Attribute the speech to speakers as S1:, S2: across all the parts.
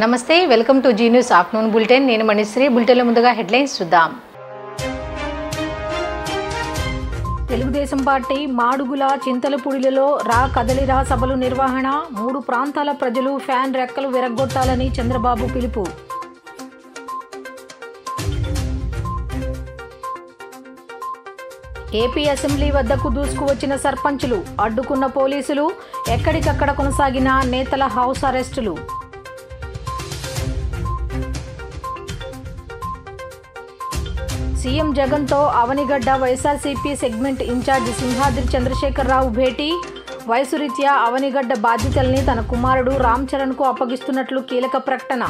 S1: నమస్తే welcome to Zee News afternoon bulletin నేను మణిశ్రీ బులెటిన్లో ముందుగా హెడ్లైన్స్ చూద్దాం. తెలుగుదేశం పార్టీ మాడుగుల చింతలపూడిలలో రా కదలిరా సభలు నిర్వహణ 3 ప్రాంతాల ప్రజలు ఫ్యాన్ రెక్కలు విరగ్గొట్టాలని చంద్రబాబు పిలుపు. ఏపీ అసెంబ్లీ వద్దకు దూసుకువచ్చిన సర్పంచులు అడ్డుకున్న పోలీసులు ఎక్కడికక్కడ కొనసాగిన నేతల హౌస్ అరెస్టులు. సీఎం జగన్తో అవనిగడ్డ వైఎస్ఆర్సీపీ సెగ్మెంట్ ఇన్ఛార్జ్ సింహాద్రి చంద్రశేఖరరావు భేటీ. వయసు రీత్యా అవనిగడ్డ బాధ్యతల్ని తన కుమారుడు రామ్ చరణ్కు అప్పగిస్తున్నట్లు కీలక ప్రకటన.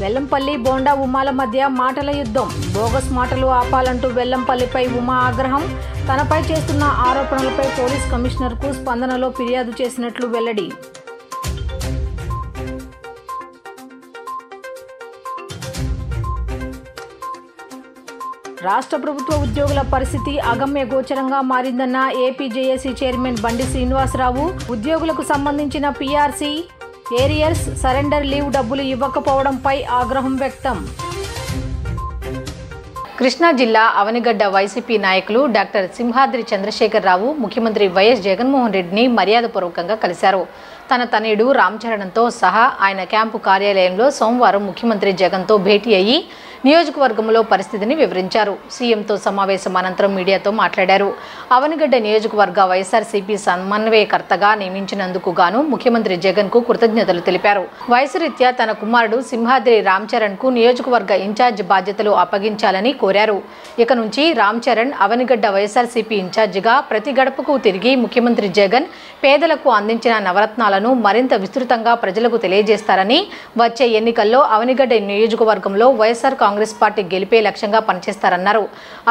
S1: వెల్లంపల్లి బోండా ఉమాల మధ్య మాటల యుద్ధం. బోగస్ మాటలు ఆపాలంటూ వెల్లంపల్లిపై ఉమా ఆగ్రహం. తనపై చేస్తున్న ఆరోపణలపై పోలీస్ కమిషనర్కు స్పందనలో ఫిర్యాదు చేసినట్లు వెల్లడి. రాష్ట్ర ప్రభుత్వ ఉద్యోగుల పరిస్థితి అగమ్య గోచరంగా మారిందన్న ఏపీ జేఏసీ చైర్మన్ బండి శ్రీనివాసరావు. ఉద్యోగులకు సంబంధించిన పీఆర్సీ, ఏరియర్స్, సరెండర్ లీవ్ డబ్బులు ఇవ్వకపోవడంపై ఆగ్రహం వ్యక్తం. కృష్ణా జిల్లా అవనిగడ్డ వైసీపీ నాయకులు డాక్టర్ సింహాద్రి చంద్రశేఖరరావు ముఖ్యమంత్రి వైఎస్ జగన్మోహన్ రెడ్డిని మర్యాదపూర్వకంగా కలిశారు. తన తనయుడు రామ్ చరణ్తో సహా ఆయన క్యాంపు కార్యాలయంలో సోమవారం ముఖ్యమంత్రి జగన్తో భేటీ అయ్యి నియోజకవర్గంలో పరిస్థితిని వివరించారు. సీఎంతో సమావేశం అనంతరం మీడియాతో మాట్లాడారు. అవనిగడ్డ నియోజకవర్గ వైఎస్ఆర్సీపీ సమన్వయకర్తగా నియమించినందుకు గాను ముఖ్యమంత్రి జగన్కు కృతజ్ఞతలు తెలిపారు. వయసు రీత్యా తన కుమారుడు సింహాద్రి రామ్ చరణ్కు నియోజకవర్గ ఇన్ఛార్జ్ బాధ్యతలు అప్పగించాలని కోరారు. ఇక నుంచి రామ్ చరణ్ అవనిగడ్డ వైఎస్ఆర్సీపీ ఇన్ఛార్జిగా ప్రతి గడపకు తిరిగి ముఖ్యమంత్రి జగన్ పేదలకు అందించిన నవరత్నాలను మరింత విస్తృతంగా ప్రజలకు తెలియజేస్తారని, వచ్చే ఎన్నికల్లో అవనిగడ్డ నియోజకవర్గంలో వైఎస్ఆర్ కాంగ్రెస్ పార్టీ గెలిపే లక్ష్యంగా పనిచేస్తారన్నారు.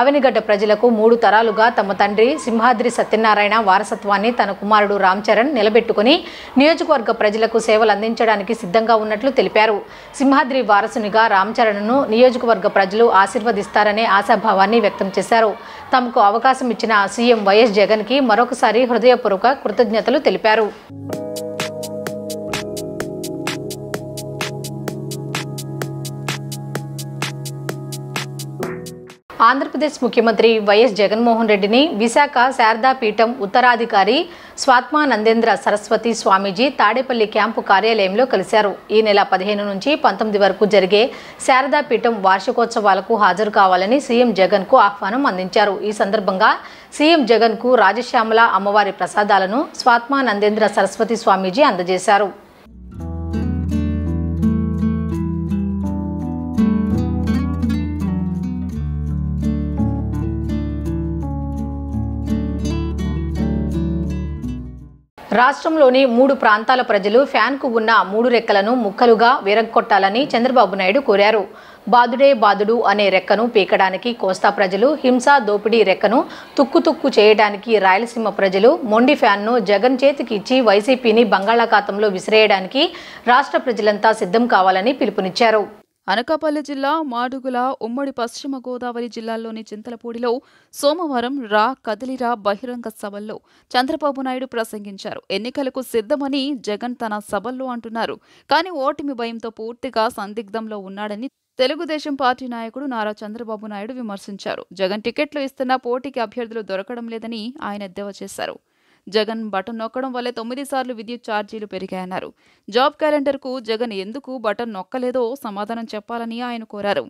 S1: అవనిగడ్డ ప్రజలకు 3 తరాలుగా తమ తండ్రి సింహాద్రి సత్యనారాయణ వారసత్వాన్ని తన కుమారుడు రామ్ చరణ్ నిలబెట్టుకుని నియోజకవర్గ ప్రజలకు సేవలు అందించడానికి సిద్ధంగా ఉన్నట్లు తెలిపారు. సింహాద్రి వారసునిగా రామ్ చరణ్ను నియోజకవర్గ ప్రజలు ఆశీర్వదిస్తారనే ఆశాభావాన్ని వ్యక్తం చేశారు. తమకు అవకాశం ఇచ్చిన సీఎం వైఎస్ జగన్కి మరొకసారి హృదయపూర్వక కృతజ్ఞతలు తెలిపారు. ఆంధ్రప్రదేశ్ ముఖ్యమంత్రి వైఎస్ జగన్మోహన్ రెడ్డిని విశాఖ శారదాపీఠం ఉత్తరాధికారి స్వాత్మానందేంద్ర సరస్వతి స్వామీజీ తాడేపల్లి క్యాంపు కార్యాలయంలో కలిశారు. ఈ నెల 15 నుంచి 19 వరకు జరిగే శారదాపీఠం వార్షికోత్సవాలకు హాజరు కావాలని సీఎం జగన్కు ఆహ్వానం అందించారు. ఈ సందర్భంగా సీఎం జగన్కు రాజశ్యామల అమ్మవారి ప్రసాదాలను స్వాత్మానందేంద్ర సరస్వతి స్వామీజీ అందజేశారు. రాష్ట్రంలోని 3 ప్రాంతాల ప్రజలు ఫ్యాన్కు ఉన్న 3 రెక్కలను ముక్కలుగా విరగ్గొట్టాలని చంద్రబాబు నాయుడు కోరారు. బాదుడే బాదుడు అనే రెక్కను పీకడానికి కోస్తా ప్రజలు, హింస దోపిడీ రెక్కను తుక్కు చేయడానికి రాయలసీమ ప్రజలు, మొండి ఫ్యాన్ను జగన్ చేతికి ఇచ్చి వైసీపీని బంగాళాఖాతంలో విసిరేయడానికి రాష్ట్ర ప్రజలంతా సిద్ధం కావాలని పిలుపునిచ్చారు.
S2: అనకాపల్లి జిల్లా మాడుగుల ఉమ్మడి పశ్చిమ గోదావరి జిల్లాల్లోని చింతలపూడిలో సోమవారం రా కదిలిరా బహిరంగ సభల్లో చంద్రబాబు నాయుడు ప్రసంగించారు. ఎన్నికలకు సిద్ధమని జగన్ తన సభల్లో అంటున్నారు. కానీ ఓటమి భయంతో పూర్తిగా సందిగ్ధంలో ఉన్నాడని తెలుగుదేశం పార్టీ నాయకుడు నారా చంద్రబాబు నాయుడు విమర్శించారు. జగన్ టికెట్లు ఇస్తున్నా పోటీకి అభ్యర్థులు దొరకడం లేదని ఆయన ఎద్దేవా చేశారు. జగన్ బటన్ నొక్కడం వల్లే 9 సార్లు విద్యుత్ ఛార్జీలు పెరిగాయన్నారు. జాబ్ క్యాలెండర్కు జగన్ ఎందుకు బటన్ నొక్కలేదో సమాధానం చెప్పాలని ఆయన కోరారు.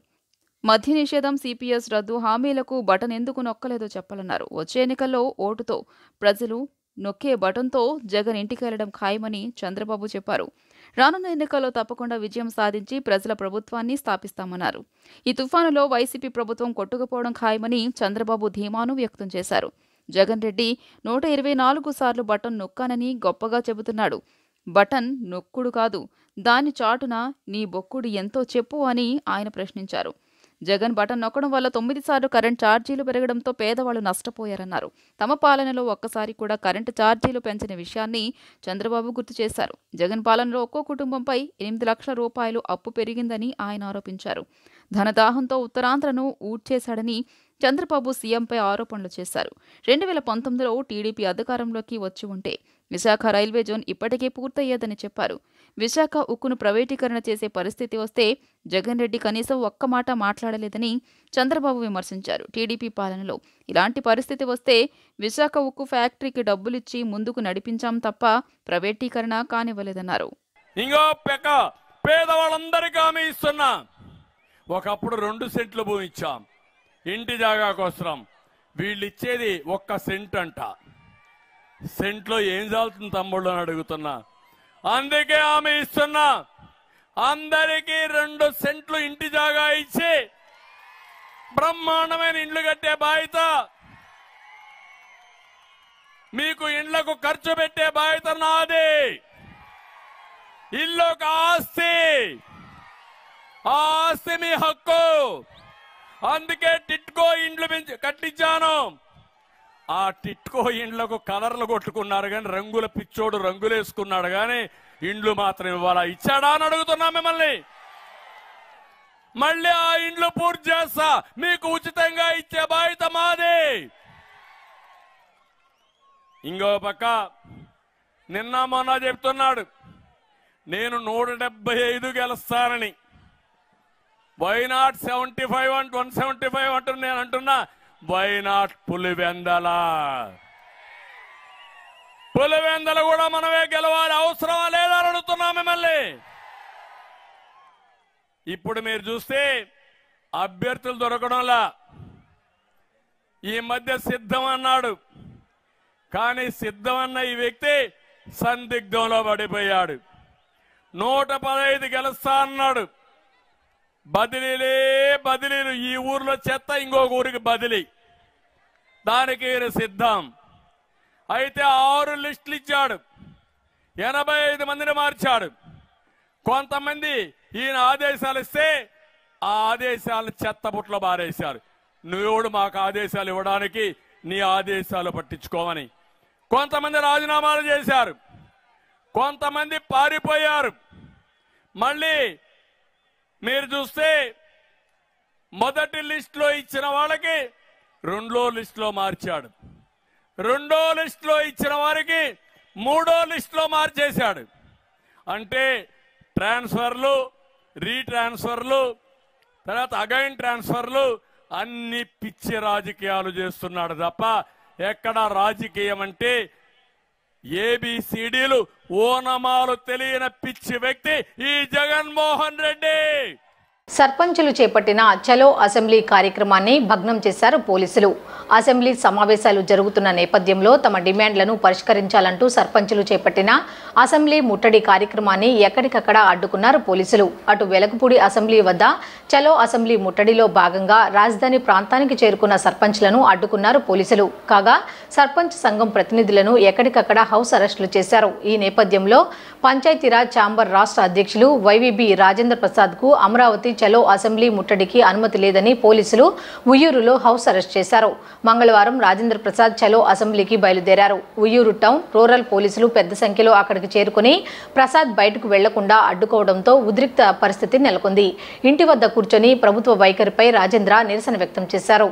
S2: మద్య నిషేధం, సిపిఎస్ రద్దు హామీలకు బటన్ ఎందుకు నొక్కలేదో చెప్పాలన్నారు. వచ్చే ఎన్నికల్లో ఓటుతో ప్రజలు నొక్కే బటన్తో జగన్ ఇంటికెళ్లడం ఖాయమని చంద్రబాబు చెప్పారు. రానున్న ఎన్నికల్లో తప్పకుండా విజయం సాధించి ప్రజల ప్రభుత్వాన్ని స్థాపిస్తామన్నారు. ఈ తుఫానులో వైసీపీ ప్రభుత్వం కొట్టుకుపోవడం ఖాయమని చంద్రబాబు ధీమాను వ్యక్తం చేశారు. జగన్ రెడ్డి 124 సార్లు బటన్ నొక్కానని గొప్పగా చెబుతున్నాడు. బటన్ నొక్కుడు కాదు, దాని చాటున నీ బొక్కుడు ఎంతో చెప్పు అని ఆయన ప్రశ్నించారు. జగన్ బటన్ నొక్కడం వల్ల 9 సార్లు కరెంట్ ఛార్జీలు పెరగడంతో పేదవాళ్లు నష్టపోయారన్నారు. తమ పాలనలో ఒక్కసారి కూడా కరెంటు ఛార్జీలు పెంచిన విషయాన్ని చంద్రబాబు గుర్తు చేశారు. జగన్ పాలనలో ఒక్కో కుటుంబంపై 8 లక్షల రూపాయలు అప్పు పెరిగిందని ఆయన ఆరోపించారు. ధనదాహంతో ఉత్తరాంధ్రను ఊడ్చేశాడని చంద్రబాబు సీఎంపై ఆరోపణలు చేశారు. 2019లో టీడీపీ అధికారంలోకి వచ్చి ఉంటే విశాఖ రైల్వే జోన్ ఇప్పటికే పూర్తయ్యేదని చెప్పారు. విశాఖ ఉక్కును ప్రైవేటీకరణ చేసే పరిస్థితి వస్తే జగన్ రెడ్డి కనీసం ఒక్క మాట మాట్లాడలేదని చంద్రబాబు విమర్శించారు. టీడీపీ పాలనలో ఇలాంటి పరిస్థితి వస్తే విశాఖ ఉక్కు ఫ్యాక్టరీకి డబ్బులిచ్చి ముందుకు నడిపించాం తప్ప ప్రైవేటీకరణ కానివ్వలేదన్నారు.
S3: పేదవాళ్ళందరికీ హామీ ఇస్తున్నా. ఒకప్పుడు 2 సెంట్లు భూమి ఇచ్చాం ఇంటి జాగా కోసం. వీళ్ళు ఇచ్చేది 1 సెంట్ అంట. సెంట్లో ఏం చాలుతుంది తమ్ముళ్ళు అని అడుగుతున్నా. అందుకే హామీ ఇస్తున్నా, అందరికీ 2 సెంట్లు ఇంటి జాగా ఇచ్చి బ్రహ్మాండమైన ఇండ్లు కట్టే బాధ్యత, మీకు ఇండ్లకు ఖర్చు పెట్టే బాధ్యత నాది. ఇల్లు ఒక ఆస్తి, ఆ ఆస్తి మీ హక్కు. అందుకే టిట్కో ఇండ్లు కట్టించాను. ఆ టిట్కో ఇండ్లకు కలర్లు కొట్టుకున్నారు కానీ రంగుల పిచ్చోడు రంగులేసుకున్నాడు కానీ ఇండ్లు మాత్రం ఇవ్వాలా? ఇచ్చాడా అని అడుగుతున్నా మిమ్మల్ని. మళ్ళీ ఆ ఇండ్లు పూర్తి చేస్తా, మీకు ఉచితంగా ఇచ్చే బాధ్యత మాది. ఇంకో పక్క నిన్న మొన్న చెప్తున్నాడు నేను 175 గెలుస్తానని. వై నాట్ 75 175 అంటున్నా. నేను అంటున్నా వై నాట్ పులివెందల. పులివెందల కూడా మనమే గెలవాలి, అవసరమా లేదా అని అడుగుతున్నా మిమ్మల్ని. ఇప్పుడు మీరు చూస్తే అభ్యర్థులు దొరకడంలా. ఈ మధ్య సిద్ధం అన్నాడు, కానీ సిద్ధం అన్న ఈ వ్యక్తి సందిగ్ధంలో పడిపోయాడు. 115 గెలుస్తా అన్నాడు. బదిలీలు. ఈ ఊర్లో చెత్త ఇంకొక ఊరికి బదిలీ, దానికి సిద్ధం. అయితే 6 లిస్టులు ఇచ్చాడు, 85 మందిని మార్చాడు. కొంతమంది ఈయన ఆదేశాలు ఇస్తే ఆ ఆదేశాలను చెత్తబుట్లో బారేశారు. నువ్వెవడు మాకు ఆదేశాలు ఇవ్వడానికి, నీ ఆదేశాలు పట్టించుకోమని. కొంతమంది రాజీనామాలు చేశారు, కొంతమంది పారిపోయారు. మళ్ళీ మీరు చూస్తే మొదటి లిస్టులో ఇచ్చిన వాళ్ళకి 2వ లిస్టులో మార్చాడు, 2వ లిస్టులో ఇచ్చిన వారికి 3వ లిస్టులో మార్చేశాడు. అంటే ట్రాన్స్ఫర్లు, రీట్రాన్స్ఫర్లు, తర్వాత అగైన్ ట్రాన్స్ఫర్లు, అన్ని పిచ్చి రాజకీయాలు చేస్తున్నాడు తప్ప ఎక్కడ రాజకీయం అంటే ఏబిసిడీలు ఓనమాలు తెలియని పిచ్చి వ్యక్తి ఈ జగన్మోహన్ రెడ్డి.
S1: సర్పంచులు చేపట్టిన చలో అసెంబ్లీ కార్యక్రమాన్ని భగ్నం చేశారు పోలీసులు. అసెంబ్లీ సమావేశాలు జరుగుతున్న నేపథ్యంలో తమ డిమాండ్లను పరిష్కరించాలంటూ సర్పంచులు చేపట్టిన అసెంబ్లీ ముట్టడి కార్యక్రమాన్ని ఎక్కడికక్కడ అడ్డుకున్నారు పోలీసులు. అటు వెలగపూడి అసెంబ్లీ వద్ద చలో అసెంబ్లీ ముట్టడిలో భాగంగా రాజధాని ప్రాంతానికి చేరుకున్న సర్పంచ్లను అడ్డుకున్నారు పోలీసులు. కాగా సర్పంచ్ సంఘం ప్రతినిధులను ఎక్కడికక్కడ హౌస్ అరెస్టులు చేశారు. ఈ నేపథ్యంలో పంచాయతీరాజ్ ఛాంబర్ రాష్ట్ర అధ్యక్షులు వైవీబీ రాజేంద్ర ప్రసాద్ కు అమరావతి చలో అసెంబ్లీ ముట్టడికి అనుమతి లేదని పోలీసులు ఉయ్యూరులో హౌస్ అరెస్ట్ చేశారు. మంగళవారం రాజేంద్ర ప్రసాద్ చలో అసెంబ్లీకి బయలుదేరారు. ఉయ్యూరు టౌన్ రూరల్ పోలీసులు పెద్ద సంఖ్యలో అక్కడికి చేరుకుని ప్రసాద్ బయటకు వెళ్లకుండా అడ్డుకోవడంతో ఉద్రిక్త పరిస్థితి నెలకొంది. ఇంటి వద్ద కూర్చొని ప్రభుత్వ వైఖరిపై రాజేంద్ర నిరసన వ్యక్తం చేశారు.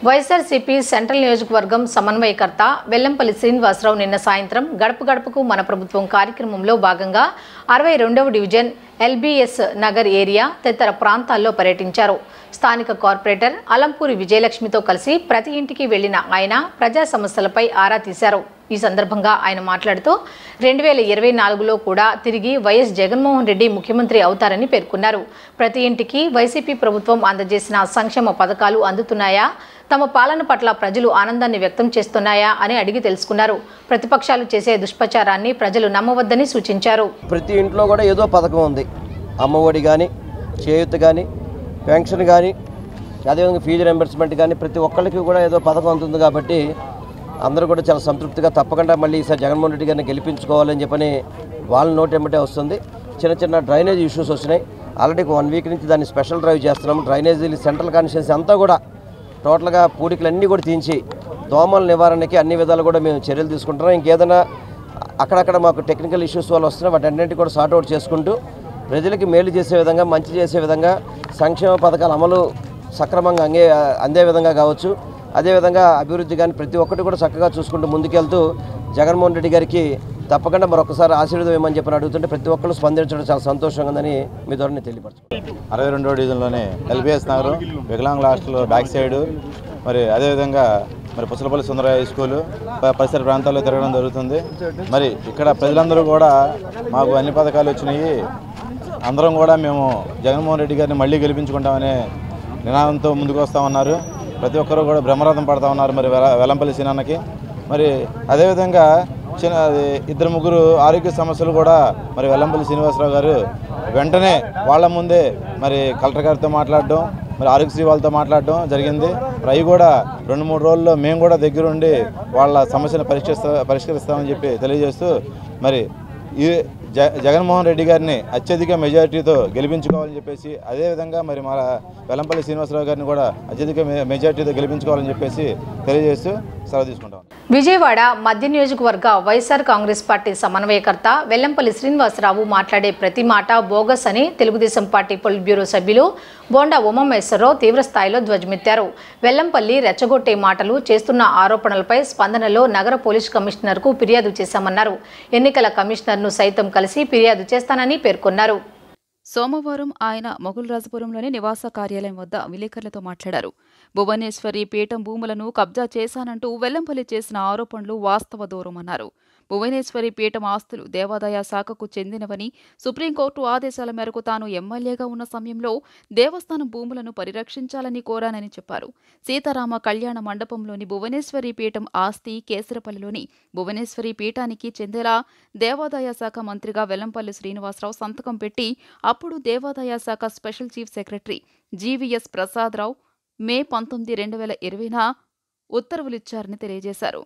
S1: వైఎస్ఆర్సీపీ సెంట్రల్ నియోజకవర్గం సమన్వయకర్త వెల్లంపల్లి శ్రీనివాసరావు నిన్న సాయంత్రం గడప గడపకు మన ప్రభుత్వం కార్యక్రమంలో భాగంగా 62వ డివిజన్ ఎల్బీఎస్ నగర్ ఏరియా తదితర ప్రాంతాల్లో పర్యటించారు. స్థానిక కార్పొరేటర్ అలంపూరి విజయలక్ష్మితో కలిసి ప్రతి ఇంటికి వెళ్లిన ఆయన ప్రజా సమస్యలపై ఆరా తీశారు. ఈ సందర్భంగా ఆయన మాట్లాడుతూ 2024లో కూడా తిరిగి వైఎస్ జగన్మోహన్ రెడ్డి ముఖ్యమంత్రి అవుతారని పేర్కొన్నారు. ప్రతి ఇంటికి వైసీపీ ప్రభుత్వం అందజేసిన సంక్షేమ పథకాలు అందుతున్నాయా, తమ పాలన పట్ల ప్రజలు ఆనందాన్ని వ్యక్తం చేస్తున్నాయా అని అడిగి తెలుసుకున్నారు. ప్రతిపక్షాలు చేసే దుష్ప్రచారాన్ని ప్రజలు నమ్మవద్దని సూచించారు.
S4: ప్రతి ఇంట్లో కూడా ఏదో పథకం ఉంది. అమ్మఒడి కానీ, చేయూత కానీ, పెన్షన్ కానీ, అదేవిధంగా ఫీజు రింబర్స్మెంట్ కానీ ప్రతి ఒక్కరికి కూడా ఏదో పథకం ఉంటుంది. కాబట్టి అందరూ కూడా చాలా సంతృప్తిగా తప్పకుండా మళ్ళీ ఈసారి జగన్మోహన్ రెడ్డి గారిని గెలిపించుకోవాలని చెప్పని వాళ్ళ నోటెంబటే వస్తుంది. చిన్న చిన్న డ్రైనేజ్ ఇష్యూస్ వచ్చినాయి. ఆల్రెడీ 1 వీక్ నుంచి దాన్ని స్పెషల్ డ్రైవ్ చేస్తున్నాము. డ్రైనేజీలు సెంట్రల్ కాన్స్టిట్యున్సీ అంతా కూడా టోటల్గా పూడికలన్నీ కూడా తీయించి దోమల నివారణకి అన్ని విధాలు కూడా మేము చర్యలు తీసుకుంటున్నాం. ఇంకేదైనా అక్కడక్కడ మాకు టెక్నికల్ ఇష్యూస్ వల్ల వస్తున్నాయి, వాటన్నింటినీ కూడా సార్ట్అవుట్ చేసుకుంటూ ప్రజలకి మేలు చేసే విధంగా, మంచి చేసే విధంగా, సంక్షేమ పథకాల అమలు సక్రమంగా అందే విధంగా కావచ్చు, అదేవిధంగా అభివృద్ధి కానీ ప్రతి ఒక్కటి కూడా చక్కగా చూసుకుంటూ ముందుకెళ్తూ జగన్మోహన్ రెడ్డి గారికి తప్పకుండా మరొకసారి ఆశీర్వాదం ఏమని చెప్పని అడుగుతుంటే ప్రతి ఒక్కరు స్పందించడం చాలా సంతోషంగా ఉందని మీ ద్వారా నేను తెలియపరుచున్నాను.
S5: 62వ డివిజన్లోనే ఎల్బీఎస్ నగర్ వికలాంగుల హాస్టల్ బ్యాక్ సైడ్, మరి అదేవిధంగా మరి పుసలపల్లి సుందరయ్య హై స్కూలు పరిసర ప్రాంతాల్లో తిరగడం జరుగుతుంది. మరి ఇక్కడ ప్రజలందరూ కూడా మాకు అన్ని పథకాలు వచ్చినాయి, అందరం కూడా మేము జగన్మోహన్ రెడ్డి గారిని మళ్ళీ గెలిపించుకుంటామనే నినాదంతో ముందుకు వస్తూ ఉన్నారు. ప్రతి ఒక్కరూ కూడా బ్రహ్మరథం పడతా ఉన్నారు మరి వెల్లంపల్లి సీనన్నకి. మరి అదేవిధంగా 2-3 ఆరోగ్య సమస్యలు కూడా మరి వెల్లంపల్లి శ్రీనివాసరావు గారు వెంటనే వాళ్ళ ముందే మరి కలెక్టర్ గారితో మాట్లాడడం, మరి ఆరోగ్యశ్రీ వాళ్ళతో మాట్లాడడం జరిగింది. మరి అవి కూడా 2-3 రోజుల్లో మేము కూడా దగ్గరుండి వాళ్ళ సమస్యను పరిష్కరిస్తామని చెప్పి తెలియజేస్తూ మరి ఈ జగన్మోహన్ రెడ్డి గారిని అత్యధిక మెజారిటీతో గెలిపించుకోవాలని చెప్పేసి, అదేవిధంగా మరి మన వెల్లంపల్లి శ్రీనివాసరావు గారిని కూడా అత్యధిక మెజారిటీతో గెలిపించుకోవాలని చెప్పేసి తెలియజేస్తూ సెలవు తీసుకుంటాం.
S1: విజయవాడ మధ్య నియోజకవర్గ వైఎస్ఆర్ కాంగ్రెస్ పార్టీ సమన్వయకర్త వెల్లంపల్లి శ్రీనివాసరావు మాట్లాడే ప్రతి మాట బోగస్ అని తెలుగుదేశం పార్టీ పొలిట్ బ్యూరో సభ్యులు బోండా ఉమామహేశ్వరరావు తీవ్రస్థాయిలో ధ్వజమెత్తారు. వెల్లంపల్లి రెచ్చగొట్టే మాటలు, చేస్తున్న ఆరోపణలపై స్పందనలో నగర పోలీస్ కమిషనర్కు ఫిర్యాదు చేశామన్నారు. ఎన్నికల కమిషనర్ను సైతం కలిసి ఫిర్యాదు చేస్తానని పేర్కొన్నారు.
S2: సోమవారం ఆయన మొగుల్రాజపురంలోని నివాస కార్యాలయం వద్ద విలేకరులతో మాట్లాడారు. భువనేశ్వరి పీఠం భూములను కబ్జా చేశానంటూ వెల్లంపల్లి చేసిన ఆరోపణలు వాస్తవ దూరమన్నారు. భువనేశ్వరి పీఠం ఆస్తులు దేవాదాయ శాఖకు చెందినవని, సుప్రీంకోర్టు ఆదేశాల మేరకు తాను ఎమ్మెల్యేగా ఉన్న సమయంలో దేవస్థానం భూములను పరిరక్షించాలని కోరానని చెప్పారు. సీతారామ కళ్యాణ మండపంలోని భువనేశ్వరి పీఠం ఆస్తి కేసరపల్లిలోని భువనేశ్వరి పీఠానికి చెందేలా దేవాదాయ శాఖ మంత్రిగా వెల్లంపల్లి శ్రీనివాసరావు సంతకం పెట్టి అప్పుడు దేవాదాయ శాఖ special chief secretary GVS Prasadarao May 19, 2020న ఉత్తర్వులిచ్చారని తెలియజేశారు.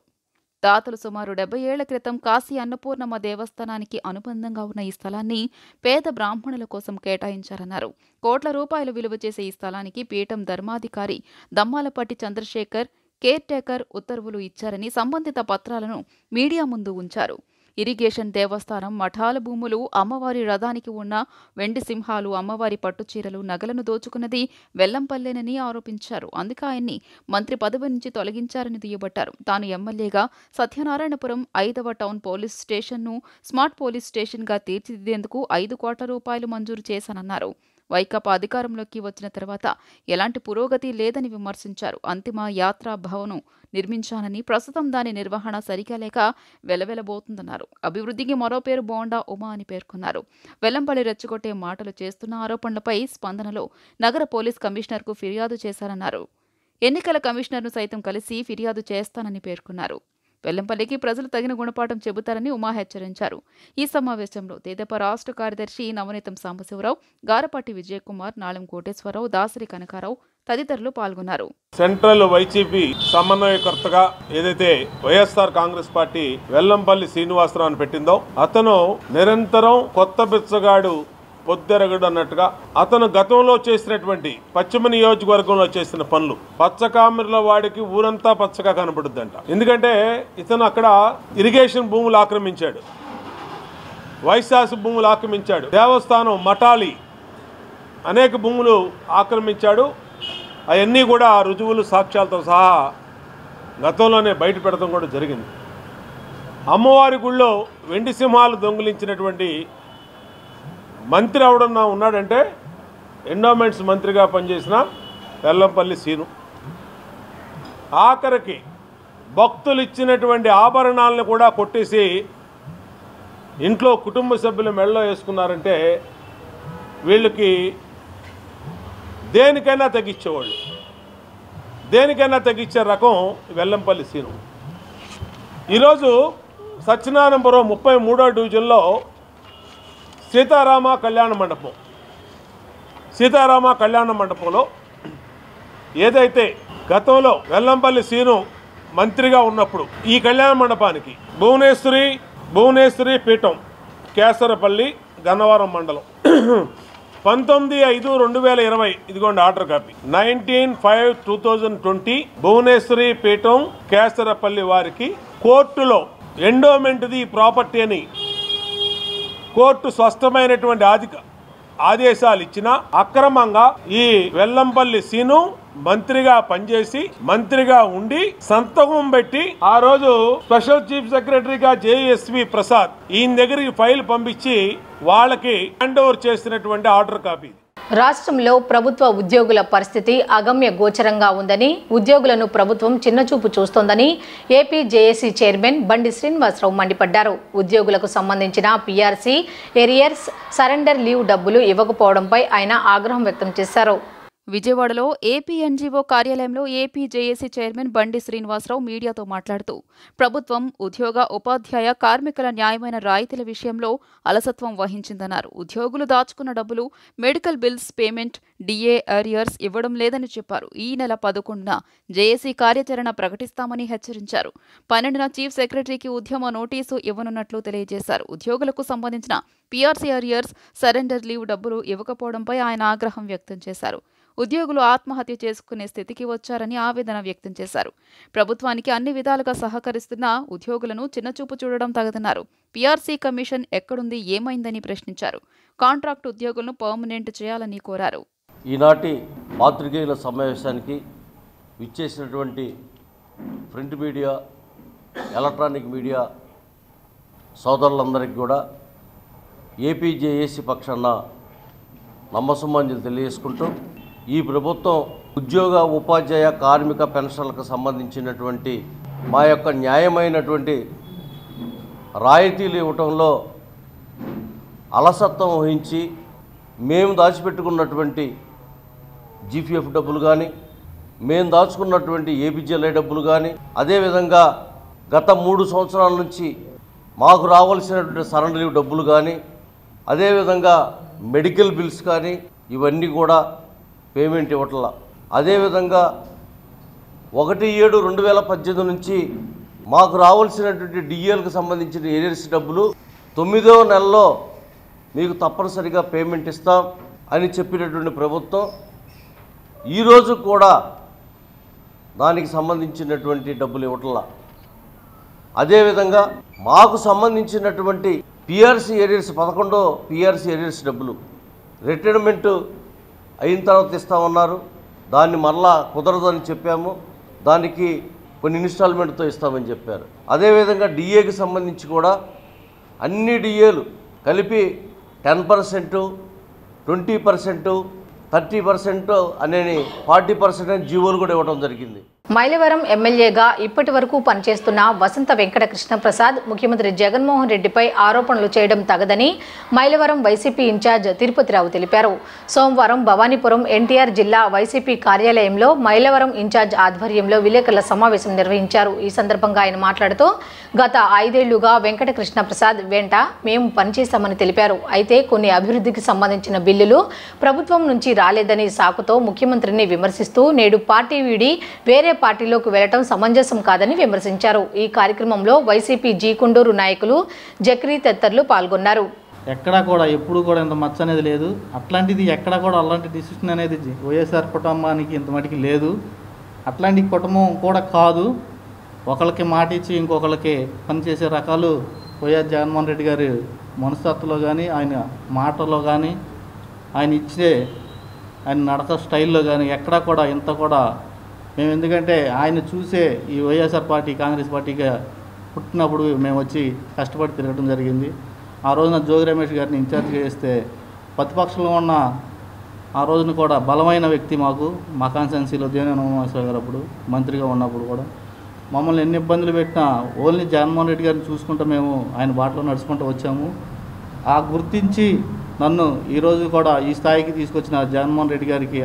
S2: తాతలు సుమారు 70 ఏళ్ల క్రితం కాశీ అన్నపూర్ణమ్మ దేవస్థానానికి అనుబంధంగా ఉన్న ఈ స్థలాన్ని పేద బ్రాహ్మణుల కోసం కేటాయించారన్నారు. కోట్ల రూపాయలు విలువ చేసే ఈ స్థలానికి పీఠం ధర్మాధికారి దమ్మాలపట్టి చంద్రశేఖర్ కేర్ టేకర్ ఉత్తర్వులు ఇచ్చారని సంబంధిత పత్రాలను మీడియా ముందు ఉంచారు. ఇరిగేషన్, దేవస్థానం, మఠాల భూములు, అమ్మవారి రథానికి ఉన్న వెండి సింహాలు, అమ్మవారి పట్టుచీరలు, నగలను దోచుకున్నది వెల్లంపల్లేనని ఆరోపించారు. అందుకే ఆయన్ని మంత్రి పదవి నుంచి తొలగించారని దుయ్యబట్టారు. తాను ఎమ్మెల్యేగా సత్యనారాయణపురం 5వ టౌన్ పోలీస్ స్టేషన్ను స్మార్ట్ పోలీస్ స్టేషన్గా తీర్చిదిద్దేందుకు 5 కోట్ల రూపాయలు మంజూరు చేశానన్నారు. వైకాపా అధికారంలోకి వచ్చిన తర్వాత ఎలాంటి పురోగతి లేదని విమర్శించారు. అంతిమ యాత్రా భవనం నిర్మించానని, ప్రస్తుతం దాని నిర్వహణ సరిగా లేక వెలవెలబోతుందన్నారు. అభివృద్ధికి మరో పేరు బోండా ఉమా అని పేర్కొన్నారు. వెల్లంపల్లి రెచ్చగొట్టే మాటలు చేస్తున్న ఆరోపణలపై స్పందనలో నగర పోలీస్ కమిషనర్కు ఫిర్యాదు చేశారన్నారు. ఎన్నికల కమిషనర్ను సైతం కలిసి ఫిర్యాదు చేస్తానని పేర్కొన్నారు. వెల్లంపల్లికి ప్రజలు తగిన గుణపాఠం చెబుతారని ఉమా హెచ్చరించారు. ఈ సమావేశంలో తెదేపా రాష్ట్ర కార్యదర్శి నవనీతం సాంబశివరావు, గారపాటి విజయకుమార్, నాళం కోటేశ్వరరావు, దాసరి కనకారావు తదితరులు పాల్గొన్నారు.
S6: సెంట్రల్ వైసీపీ సమన్వయకర్తగా ఏదైతే వైఎస్ఆర్ కాంగ్రెస్ పార్టీ వెల్లంపల్లి శ్రీనివాసరావును పెట్టిందో, అతను నిరంతరం కొత్త బిచ్చగాడు పొద్దెరగడు అన్నట్టుగా అతను గతంలో చేసినటువంటి పశ్చిమ నియోజకవర్గంలో చేసిన పనులు పచ్చకామెర్ల వాడికి ఊరంతా పచ్చగా కనపడుద్దంట. ఎందుకంటే ఇతను అక్కడ ఇరిగేషన్ భూములు ఆక్రమించాడు, వైశాసు భూములు ఆక్రమించాడు, దేవస్థానం మఠాలి అనేక భూములు ఆక్రమించాడు. అవన్నీ కూడా రుజువులు సాక్ష్యాలతో సహా గతంలోనే బయట పెడతాం కూడా జరిగింది. అమ్మవారి గుళ్ళో వెండి సింహాలు దొంగిలించినటువంటి మంత్రి ఎవడన్నా ఉన్నాడంటే ఎండోమెంట్స్ మంత్రిగా పనిచేసిన వెల్లంపల్లి సీను. ఆఖరికి భక్తులు ఇచ్చినటువంటి ఆభరణాలను కూడా కొట్టేసి ఇంట్లో కుటుంబ సభ్యులు మెడలో వేసుకున్నారంటే వీళ్ళకి దేనికైనా తగ్గించేవాళ్ళు, దేనికైనా తగ్గించే రకం వెల్లంపల్లి సీను. ఈరోజు సత్యనారాయణపురం 33వ డివిజన్లో సీతారామ కళ్యాణ మండపంలో ఏదైతే గతంలో వెల్లంపల్లి సీను మంత్రిగా ఉన్నప్పుడు ఈ కళ్యాణ మండపానికి భువనేశ్వరి పీఠం కేసరపల్లి గన్నవరం మండలం 19/5/2020 ఇదిగోండి ఆర్డర్ కాపీ 19/5/2020 భువనేశ్వరి పీఠం కేసరపల్లి వారికి కోర్టులో ఎండోమెంట్ది ప్రాపర్టీ అని కోర్టు స్పష్టమైనటువంటి ఆదేశాలు ఇచ్చిన అక్రమంగా ఈ వెల్లంపల్లి సీను మంత్రిగా పనిచేసి మంత్రిగా ఉండి సంతకం పెట్టి ఆ రోజు స్పెషల్ చీఫ్ సెక్రటరీగా జేఎస్వి ప్రసాద్ ఈయన దగ్గరికి ఫైల్ పంపించి వాళ్ళకి హ్యాండ్ ఓవర్ చేసినటువంటి ఆర్డర్ కాపీ.
S1: రాష్ట్రంలో ప్రభుత్వ ఉద్యోగుల పరిస్థితి అగమ్య గోచరంగా ఉందని, ఉద్యోగులను ప్రభుత్వం చిన్నచూపు చూస్తోందని ఏపీ జేఏసీ చైర్మన్ బండి శ్రీనివాసరావు మండిపడ్డారు. ఉద్యోగులకు సంబంధించిన పీఆర్సీ, ఎరియర్స్, సరెండర్ లీవ్ డబ్బులు ఇవ్వకపోవడంపై ఆయన ఆగ్రహం వ్యక్తం చేశారు.
S2: విజయవాడలో ఏపీ ఎన్జీఓ కార్యాలయంలో ఏపీ జేఏసీ చైర్మన్ బండి శ్రీనివాసరావు మీడియాతో మాట్లాడుతూ ప్రభుత్వం ఉద్యోగ, ఉపాధ్యాయ, కార్మికుల న్యాయమైన రాయితీల విషయంలో అలసత్వం వహించిందన్నారు. ఉద్యోగులు దాచుకున్న డబ్బులు, medical bills payment, DA arrears ఇవ్వడం లేదని చెప్పారు. ఈ నెల 11న జేఏసీ కార్యాచరణ ప్రకటిస్తామని హెచ్చరించారు. 12న చీఫ్ సెక్రటరీకి ఉద్యమ నోటీసు ఇవ్వనున్నట్లు తెలియజేశారు. ఉద్యోగులకు సంబంధించిన పీఆర్సీ అరియర్స్, సరెండర్ లీవ్ డబ్బులు ఇవ్వకపోవడంపై ఆయన ఆగ్రహం వ్యక్తం చేశారు. ఉద్యోగులు ఆత్మహత్య చేసుకునే స్థితికి వచ్చారని ఆవేదన వ్యక్తం చేశారు. ప్రభుత్వానికి అన్ని విధాలుగా సహకరిస్తున్న ఉద్యోగులను చిన్నచూపు చూడడం తగదన్నారు. పీఆర్సీ కమిషన్ ఎక్కడుంది, ఏమైందని ప్రశ్నించారు. కాంట్రాక్ట్ ఉద్యోగులను పర్మనెంట్ చేయాలని కోరారు.
S7: ఈనాటి పాత్రికేయుల సమావేశానికి విచ్చేసినటువంటి ప్రింట్ మీడియా, ఎలక్ట్రానిక్ మీడియా సోదరులందరికీ కూడా ఏపీ జేఏసీ పక్షాన నమ్మసంబంధులు తెలియజేసుకుంటూ, ఈ ప్రభుత్వం ఉద్యోగ, ఉపాధ్యాయ, కార్మిక పెన్షన్లకు సంబంధించినటువంటి మా యొక్క న్యాయమైనటువంటి రాయితీలు ఇవ్వటంలో అలసత్వం వహించి మేము దాచిపెట్టుకున్నటువంటి జీపీఎఫ్ డబ్బులు కానీ, మేము దాచుకున్నటువంటి ఏపీజీఎల్ఐ డబ్బులు కానీ, అదేవిధంగా గత 3 సంవత్సరాల నుంచి మాకు రావాల్సినటువంటి సరెండర్ లీవ్ డబ్బులు కానీ, అదేవిధంగా మెడికల్ బిల్స్ కానీ ఇవన్నీ కూడా పేమెంట్ ఇవ్వట్లా. అదేవిధంగా 1/7/2018 నుంచి మాకు రావాల్సినటువంటి డిఏలకు సంబంధించిన ఏరియర్స్ డబ్బులు 9వ నెలలో మీకు తప్పనిసరిగా పేమెంట్ ఇస్తాం అని చెప్పినటువంటి ప్రభుత్వం ఈరోజు కూడా దానికి సంబంధించినటువంటి డబ్బులు ఇవ్వట్లా. అదేవిధంగా మాకు సంబంధించినటువంటి పీఆర్సీ ఏరియర్స్ 11వ పీఆర్సీ ఏరియర్స్ డబ్బులు రిటైర్మెంట్ అయిన తర్వాత ఇస్తామన్నారు. దాన్ని మరలా కుదరదని చెప్పాము. దానికి కొన్ని ఇన్స్టాల్మెంట్తో ఇస్తామని చెప్పారు. అదేవిధంగా డిఏకి సంబంధించి కూడా అన్ని డిఏలు కలిపి 10%, 20%, 30% అనే 40% జీవోలు కూడా ఇవ్వడం జరిగింది.
S1: మైలవరం ఎమ్మెల్యేగా ఇప్పటి వరకు పనిచేస్తున్న వసంత వెంకట కృష్ణప్రసాద్ ముఖ్యమంత్రి జగన్మోహన్ రెడ్డిపై ఆరోపణలు చేయడం తగదని మైలవరం వైసీపీ ఇన్ఛార్జ్ తిరుపతిరావు తెలిపారు. సోమవారం భవానీపురం ఎన్టీఆర్ జిల్లా వైసీపీ కార్యాలయంలో మైలవరం ఇన్ఛార్జ్ ఆధ్వర్యంలో విలేకరుల సమావేశం నిర్వహించారు. ఈ సందర్భంగా ఆయన మాట్లాడుతూ గత 5 ఏళ్లుగా వెంకట కృష్ణప్రసాద్ వెంట మేము పనిచేశామని తెలిపారు. అయితే కొన్ని అభివృద్ధికి సంబంధించిన బిల్లులు ప్రభుత్వం నుంచి రాలేదని సాకుతో ముఖ్యమంత్రిని విమర్శిస్తూ నేడు పార్టీ వీడి వేరే పార్టీలోకి వెళ్లడం సమంజసం కాదని విమర్శించారు. ఈ కార్యక్రమంలో వైసీపీ జీ కుండూరు నాయకులు జక్రీ తదితరులు పాల్గొన్నారు.
S8: ఎక్కడా కూడా ఎప్పుడు కూడా ఇంత మచ్చ అనేది లేదు. అట్లాంటిది ఎక్కడా కూడా అలాంటి డిసిషన్ అనేది వైఎస్ఆర్ కుటుంబానికి ఇంత మటుకి లేదు. అట్లాంటి కుటుంబం కూడా కాదు. ఒకరికి మాట ఇచ్చి ఇంకొకరికి పనిచేసే రకాలు వైఎస్ జగన్మోహన్ రెడ్డి గారి మనస్తత్వంలో కానీ, ఆయన మాటలో కానీ, ఆయన ఇచ్చే ఆయన నడక స్టైల్లో కానీ ఎక్కడా కూడా ఇంత కూడా మేము, ఎందుకంటే ఆయన చూసే ఈ వైఎస్ఆర్ పార్టీ కాంగ్రెస్ పార్టీగా పుట్టినప్పుడు మేము వచ్చి కష్టపడి తిరగడం జరిగింది. ఆ రోజున జోగి రమేష్ గారిని ఇన్ఛార్జ్గా చేస్తే ప్రతిపక్షంలో ఉన్న ఆ రోజున కూడా బలమైన వ్యక్తి మా కాన్స్టిట్యున్సీలో దేవినేని ఉమామహేశ్వర గారు అప్పుడు మంత్రిగా ఉన్నప్పుడు కూడా మమ్మల్ని ఎన్ని ఇబ్బందులు పెట్టినా ఓన్లీ జగన్మోహన్ రెడ్డి గారిని చూసుకుంటూ మేము ఆయన బాటలో నడుచుకుంటూ వచ్చాము. ఆ గుర్తించి నన్ను ఈరోజు కూడా ఈ స్థాయికి తీసుకొచ్చిన జగన్మోహన్ రెడ్డి గారికి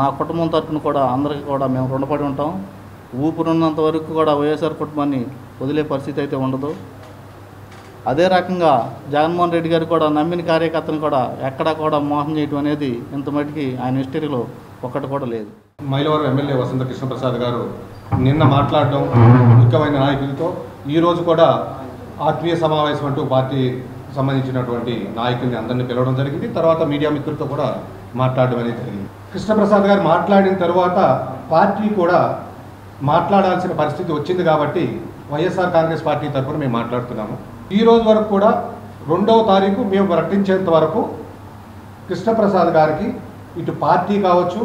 S8: నా కుటుంబం తరఫున కూడా అందరికీ కూడా మేము రుణపడి ఉంటాం. ఊపిరున్నంత వరకు కూడా వైఎస్ఆర్ కుటుంబాన్ని వదిలే పరిస్థితి అయితే ఉండదు. అదే రకంగా జగన్మోహన్ రెడ్డి గారు కూడా నమ్మిన కార్యకర్తను కూడా ఎక్కడా కూడా మోసం చేయడం అనేది ఇంత మటుకి ఆయన హిస్టరీలో ఒక్కటి కూడా లేదు.
S9: మైలవరం ఎమ్మెల్యే వసంత కృష్ణప్రసాద్ గారు నిన్న మాట్లాడడం ముఖ్యమైన నాయకులతో ఈరోజు కూడా ఆత్మీయ సమావేశం అంటూ పార్టీ సంబంధించినటువంటి నాయకుల్ని అందరినీ పిలవడం జరిగింది. తర్వాత మీడియా మిత్రులతో కూడా మాట్లాడడం అనేది జరిగింది. కృష్ణప్రసాద్ గారు మాట్లాడిన తర్వాత పార్టీ కూడా మాట్లాడాల్సిన పరిస్థితి వచ్చింది కాబట్టి వైఎస్ఆర్ కాంగ్రెస్ పార్టీ తరఫున మేము మాట్లాడుతున్నాము. ఈ రోజు వరకు కూడా 2వ తారీఖు మేము ప్రకటించేంత వరకు కృష్ణప్రసాద్ గారికి ఇటు పార్టీ కావచ్చు,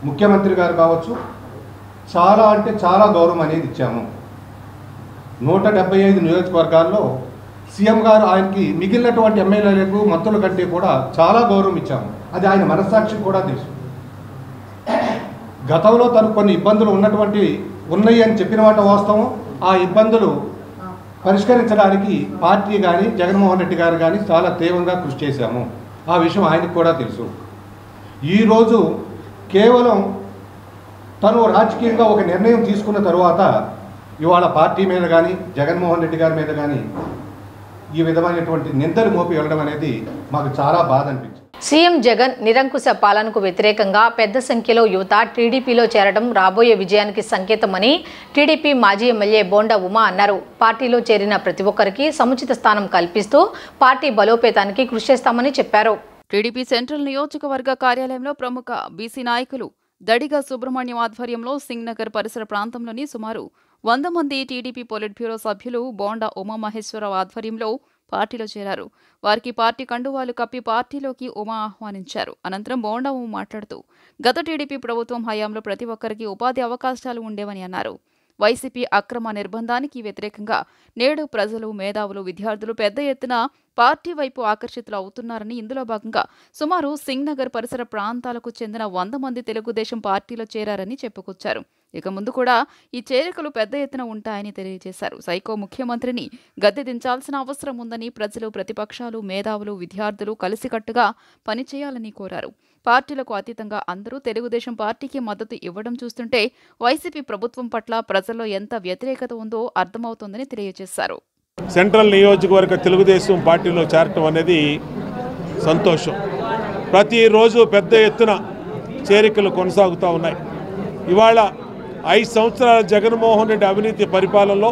S9: ముఖ్యమంత్రి గారు కావచ్చు, చాలా అంటే చాలా గౌరవం అనేది ఇచ్చాము. 175 నియోజకవర్గాల్లో సీఎం గారు ఆయనకి మిగిలినటువంటి ఎమ్మెల్యేలకు మంత్రుల కంటే కూడా చాలా గౌరవం ఇచ్చాము. అది ఆయన మనస్సాక్షికి కూడా తెలుసు. గతంలో తను కొన్ని ఇబ్బందులు ఉన్నాయి అని చెప్పిన మాట వాస్తవం. ఆ ఇబ్బందులు పరిష్కరించడానికి పార్టీ కానీ జగన్మోహన్ రెడ్డి గారు కానీ చాలా తీవ్రంగా కృషి చేశాము. ఆ విషయం ఆయనకు కూడా తెలుసు. ఈరోజు కేవలం తను రాజకీయంగా ఒక నిర్ణయం తీసుకున్న తరువాత ఇవాళ పార్టీ మీద కానీ జగన్మోహన్ రెడ్డి గారి మీద కానీ ఈ విధమైనటువంటి నిందలు మోపి వెళ్ళడం అనేది మాకు చాలా బాధ అనిపించింది.
S1: సీఎం జగన్ నిరంకుశ పాలనకు వ్యతిరేకంగా పెద్ద సంఖ్యలో యువత టీడీపీలో చేరడం రాబోయే విజయానికి సంకేతమని టీడీపీ మాజీ ఎమ్మెల్యే బోండా ఉమా అన్నారు. పార్టీలో చేరిన ప్రతి ఒక్కరికి సముచిత స్థానం కల్పిస్తూ పార్టీ బలోపేతానికి కృషి చేస్తామని చెప్పారు.
S2: టీడీపీ సెంట్రల్ నియోజకవర్గ కార్యాలయంలో ప్రముఖ బీసీ నాయకులు దడిగా సుబ్రహ్మణ్యం ఆధ్వర్యంలో సింగ్ నగర్ పరిసర ప్రాంతంలోని సుమారు 100 మంది టీడీపీ పొలిట్ బ్యూరో సభ్యులు బోండా ఉమామహేశ్వరరావు ఆధ్వర్యంలో పార్టీలో చేరారు. వారికి పార్టీ కండువాలు కప్పి పార్టీలోకి ఉమా ఆహ్వానించారు. అనంతరం బోండా ఉమా మాట్లాడుతూ గత టీడీపీ ప్రభుత్వం హయాంలో ప్రతి ఒక్కరికి ఉపాధి అవకాశాలు ఉండేవని అన్నారు. వైసీపీ అక్రమ నిర్బంధానికి వ్యతిరేకంగా నేడు ప్రజలు, మేధావులు, విద్యార్థులు పెద్ద ఎత్తున పార్టీ వైపు ఆకర్షితులు అవుతున్నారని, ఇందులో భాగంగా సుమారు సింగ్ నగర్ పరిసర ప్రాంతాలకు చెందిన 100 మంది తెలుగుదేశం పార్టీలో చేరారని చెప్పుకొచ్చారు. ఇక ముందు కూడా ఈ చేరికలు పెద్ద ఎత్తున ఉంటాయని తెలియజేశారు. సైకో ముఖ్యమంత్రిని గద్దె దించాల్సిన అవసరం ఉందని, ప్రజలు, ప్రతిపక్షాలు, మేధావులు, విద్యార్థులు కలిసికట్టుగా పనిచేయాలని కోరారు. పార్టీలకు అతీతంగా అందరూ తెలుగుదేశం పార్టీకి మద్దతు ఇవ్వడం చూస్తుంటే వైసీపీ ప్రభుత్వం పట్ల ప్రజల్లో ఎంత వ్యతిరేకత ఉందో అర్థమవుతోందని తెలియజేశారు.
S6: సెంట్రల్ నియోజకవర్గ తెలుగుదేశం పార్టీలో చేరటం అనేది సంతోషం. ప్రతిరోజు పెద్ద ఎత్తున చేరికలు కొనసాగుతూ ఉన్నాయి. ఇవాళ 5 సంవత్సరాల జగన్మోహన్ రెడ్డి అవినీతి పరిపాలనలో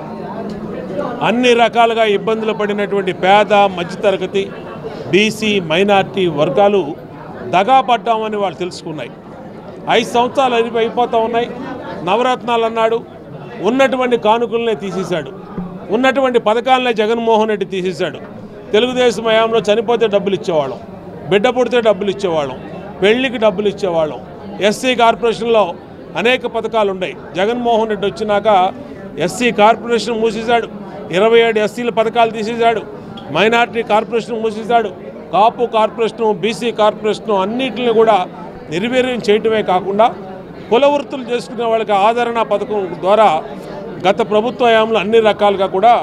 S6: అన్ని రకాలుగా ఇబ్బందులు పడినటువంటి పేద, మధ్యతరగతి, బీసీ, మైనార్టీ వర్గాలు దగాపడ్డామని వాళ్ళు తెలుసుకున్నాయి. 5 సంవత్సరాలు అయిపోతూ ఉన్నాయి. నవరత్నాలు అన్నాడు, ఉన్నటువంటి కానుకలనే తీసేశాడు, ఉన్నటువంటి పథకాలనే జగన్మోహన్ రెడ్డి తీసేశాడు. తెలుగుదేశం హయాంలో చనిపోతే డబ్బులు ఇచ్చేవాళ్ళం, బిడ్డ పుడితే డబ్బులు ఇచ్చేవాళ్ళం, పెళ్లికి డబ్బులు ఇచ్చేవాళ్ళం. ఎస్సీ కార్పొరేషన్లో అనేక పథకాలు ఉన్నాయి. జగన్మోహన్ రెడ్డి వచ్చినాక ఎస్సీ కార్పొరేషన్ మూసేశాడు, 27 ఎస్సీల పథకాలు తీసేశాడు, మైనార్టీ కార్పొరేషన్ మూసేశాడు, కాపు కార్పొరేషను, బీసీ కార్పొరేషను అన్నింటిని కూడా నిర్వీర్యం చేయటమే కాకుండా కుల వృత్తులు చేసుకునే వాళ్ళకి ఆదరణ పథకం ద్వారా గత ప్రభుత్వ హయాంలో అన్ని రకాలుగా కూడా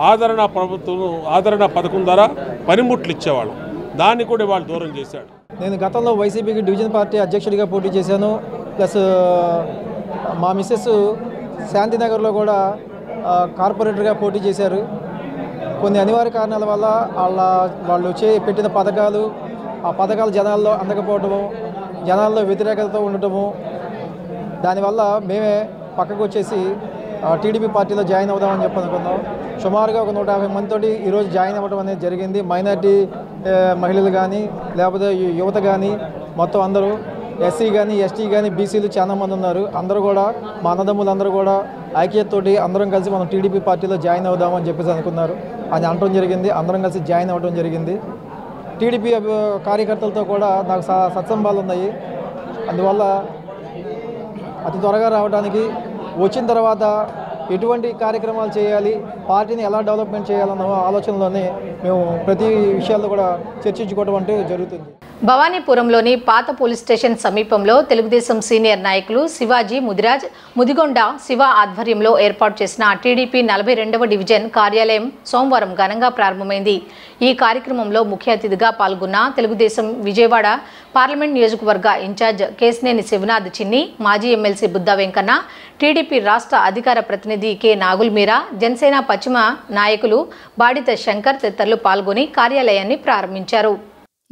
S6: ఆదరణ పథకం ద్వారా పనిముట్లు ఇచ్చేవాళ్ళం. దాన్ని కూడా వాళ్ళు దూరం చేశాడు.
S10: నేను గతంలో వైసీపీకి డివిజన్ పార్టీ అధ్యక్షుడిగా పోటీ చేశాను. ప్లస్ మా మిస్సెస్ శాంతినగర్లో కూడా కార్పొరేటర్గా పోటీ చేశారు. కొన్ని అనివార్య కారణాల వల్ల వాళ్ళు పెట్టిన పథకాలు, ఆ పథకాలు జనాల్లో అందకపోవటము, జనాల్లో వ్యతిరేకతతో ఉండటము, దానివల్ల మేమే పక్కకు వచ్చేసి టీడీపీ పార్టీలో జాయిన్ అవుదామని చెప్పి అనుకున్నాం. సుమారుగా ఒక 150 మందితోటి ఈరోజు జాయిన్ అవ్వడం అనేది జరిగింది. మైనార్టీ మహిళలు కానీ లేకపోతే యువత కానీ మొత్తం అందరూ ఎస్సీ కానీ ఎస్టీ కానీ బీసీలు చాలా మంది ఉన్నారు. అందరూ కూడా మా అన్నదమ్ములు అందరూ కూడా ఐక్యతతోటి అందరం కలిసి మనం టీడీపీ పార్టీలో జాయిన్ అవుదామని చెప్పేసి అనుకున్నారు. అది అనడం జరిగింది. అందరం కలిసి జాయిన్ అవ్వడం జరిగింది. టీడీపీ కార్యకర్తలతో కూడా నాకు సత్సంబాలు ఉన్నాయి. అందువల్ల అతి త్వరగా రావడానికి వచ్చిన తర్వాత ఎటువంటి కార్యక్రమాలు చేయాలి, పార్టీని ఎలా డెవలప్మెంట్ చేయాలన్న ఆలోచనలోనే మేము ప్రతి విషయాల్లో కూడా చర్చించుకోవడం అంటే జరుగుతుంది.
S1: భవానీపురంలోని పాత పోలీస్ స్టేషన్ సమీపంలో తెలుగుదేశం సీనియర్ నాయకులు శివాజీ ముదిరాజ్, ముదిగొండ శివ ఆధ్వర్యంలో ఏర్పాటు చేసిన టీడీపీ 42వ డివిజన్ కార్యాలయం సోమవారం ఘనంగా ప్రారంభమైంది. ఈ కార్యక్రమంలో ముఖ్య అతిథిగా పాల్గొన్న తెలుగుదేశం విజయవాడ పార్లమెంట్ నియోజకవర్గ ఇన్ఛార్జ్ కేశినేని శివనాథ్ చిన్ని, మాజీ ఎమ్మెల్సీ బుద్ధ వెంకన్న, టీడీపీ రాష్ట్ర అధికార ప్రతినిధి కె నాగుల్ మీరా, జనసేన పశ్చిమ నాయకులు బాడిత శంకర్ తదితరులు పాల్గొని కార్యాలయాన్ని ప్రారంభించారు.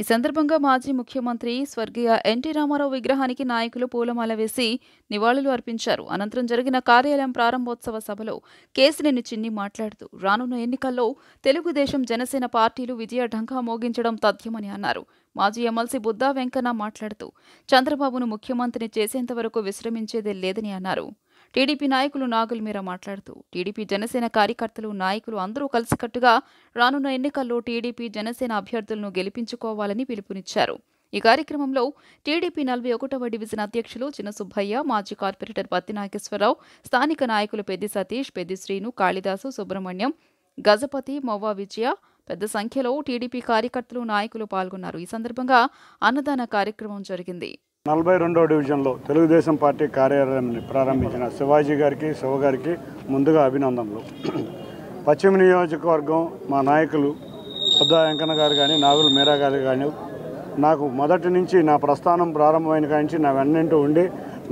S2: ఈ సందర్భంగా మాజీ ముఖ్యమంత్రి స్వర్గీయ ఎన్టీ రామారావు విగ్రహానికి నాయకులు పూలమాల వేసి నివాళులు అర్పించారు. అనంతరం జరిగిన కార్యాలయం ప్రారంభోత్సవ సభలో కేశినేని చిన్ని మాట్లాడుతూ రానున్న ఎన్నికల్లో తెలుగుదేశం జనసేన పార్టీలు విజయ ఢంకా మోగించడం తథ్యమని అన్నారు. మాజీ ఎమ్మెల్సీ బుద్ధా వెంకన్న మాట్లాడుతూ చంద్రబాబును ముఖ్యమంత్రిని చేసేంతవరకు విశ్రమించేదే లేదని అన్నారు. టీడీపీ నాయకులు నాగుల్ మీరా మాట్లాడుతూ టీడీపీ జనసేన కార్యకర్తలు నాయకులు అందరూ కలిసికట్టుగా రానున్న ఎన్నికల్లో టీడీపీ జనసేన అభ్యర్థులను గెలిపించుకోవాలని పిలుపునిచ్చారు. ఈ కార్యక్రమంలో టీడీపీ 41వ డివిజన్ అధ్యక్షులు చిన్న సుబ్బయ్య, మాజీ కార్పొరేటర్ పత్తి నాగేశ్వరరావు, స్థానిక నాయకులు పెద్ది సతీష్, పెద్ది శ్రీను, కాళిదాసు, సుబ్రహ్మణ్యం, గజపతి, మొవ్వా విజయ పెద్ద సంఖ్యలో టీడీపీ కార్యకర్తలు నాయకులు పాల్గొన్నారు. ఈ సందర్భంగా అన్నదాన కార్యక్రమం జరిగింది.
S11: 42వ డివిజన్లో తెలుగుదేశం పార్టీ కార్యాలయాన్ని ప్రారంభించిన శివాజీ గారికి, శివ గారికి ముందుగా అభినందనలు. పశ్చిమ నియోజకవర్గం మా నాయకులు బుద్ధా వెంకన్న గారు కానీ, నాగుల మీరా గారు కానీ నాకు మొదటి నుంచి నా ప్రస్థానం ప్రారంభమైన కాంచి నా వెన్నంటూ ఉండి